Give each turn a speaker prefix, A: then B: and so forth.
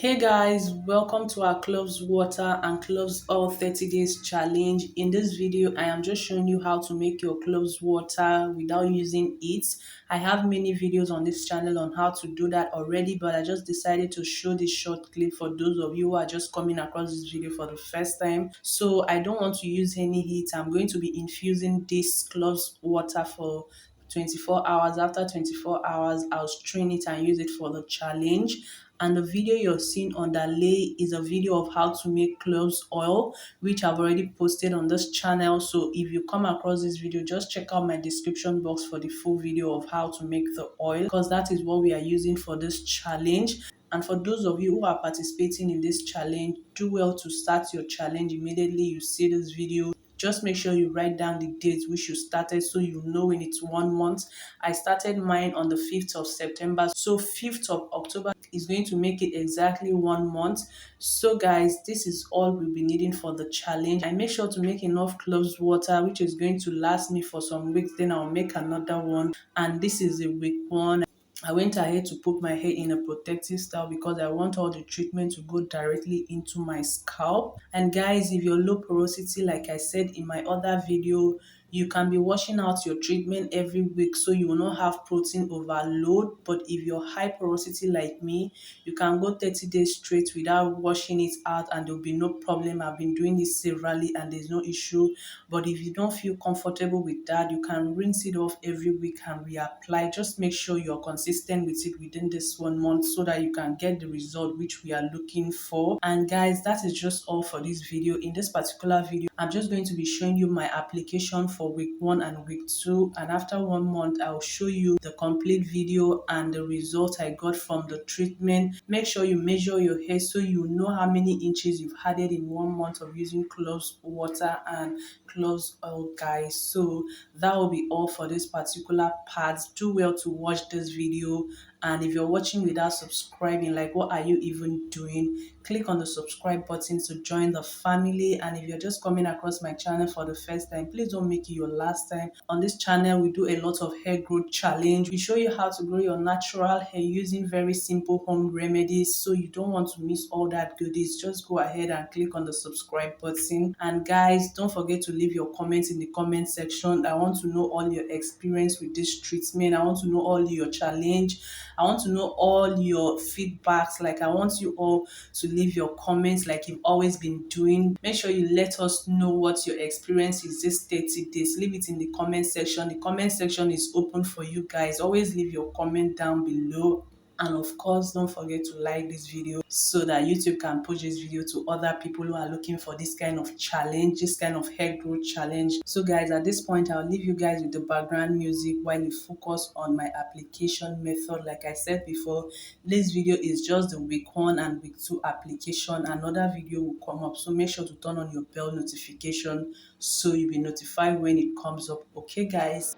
A: Hey guys, welcome to our Cloves Water and Cloves Oil 30 days challenge. In this video, I am just showing you how to make your cloves water without using it. I have many videos on this channel on how to do that already, but I just decided to show this short clip for those of you who are just coming across this video for the first time. So I don't want to use any heat. I'm going to be infusing this cloves water for 24 hours. After 24 hours, I'll strain it and use it for the challenge. And the video you're seeing underlay is a video of how to make cloves oil, which I've already posted on this channel. So if you come across this video, just check out my description box for the full video of how to make the oil, because that is what we are using for this challenge. And for those of you who are participating in this challenge, do well to start your challenge immediately you see this video. Just make sure you write down the dates which you started so you know when it's 1 month. I started mine on the 5th of September. So 5th of October is going to make it exactly 1 month. So guys, this is all we'll be needing for the challenge. I make sure to make enough cloves water, which is going to last me for some weeks. Then I'll make another one. And this is a week one. I went ahead to put my hair in a protective style because I want all the treatment to go directly into my scalp. And guys, if you're low porosity, like I said in my other video, you can be washing out your treatment every week so you will not have protein overload. But if you're high porosity like me, you can go 30 days straight without washing it out and there'll be no problem. I've been doing this severally and there's no issue. But if you don't feel comfortable with that, you can rinse it off every week and reapply. Just make sure you're consistent with it within this 1 month so that you can get the result which we are looking for. And guys, that is just all for this video. In this particular video, I'm just going to be showing you my application for week 1 and week 2, and after 1 month I'll show you the complete video and the result I got from the treatment. Make sure you measure your hair so you know how many inches you've added in 1 month of using cloves water and cloves oil, guys. So that will be all for this particular part. Do well to watch this video, and if you're watching without subscribing, like, what are you even doing? Click on the subscribe button to join the family. And if you're just coming across my channel for the first time, please don't make it your last time. On this channel, we do a lot of hair growth challenge. We show you how to grow your natural hair using very simple home remedies. So you don't want to miss all that goodies. Just go ahead and click on the subscribe button. And guys, don't forget to leave your comments in the comment section. I want to know all your experience with this treatment. I want to know all your challenge. I want to know all your feedbacks. Like, I want you all to leave your comments like you've always been doing. Make sure you let us know what your experience is this 30 days. Leave it in the comment section. The comment section is open for you guys. Always leave your comment down below. And of course, don't forget to like this video so that YouTube can push this video to other people who are looking for this kind of challenge, this kind of hair growth challenge. So guys, at this point, I'll leave you guys with the background music while you focus on my application method. Like I said before, this video is just the week 1 and week 2 application. Another video will come up. So make sure to turn on your bell notification so you'll be notified when it comes up. Okay, guys?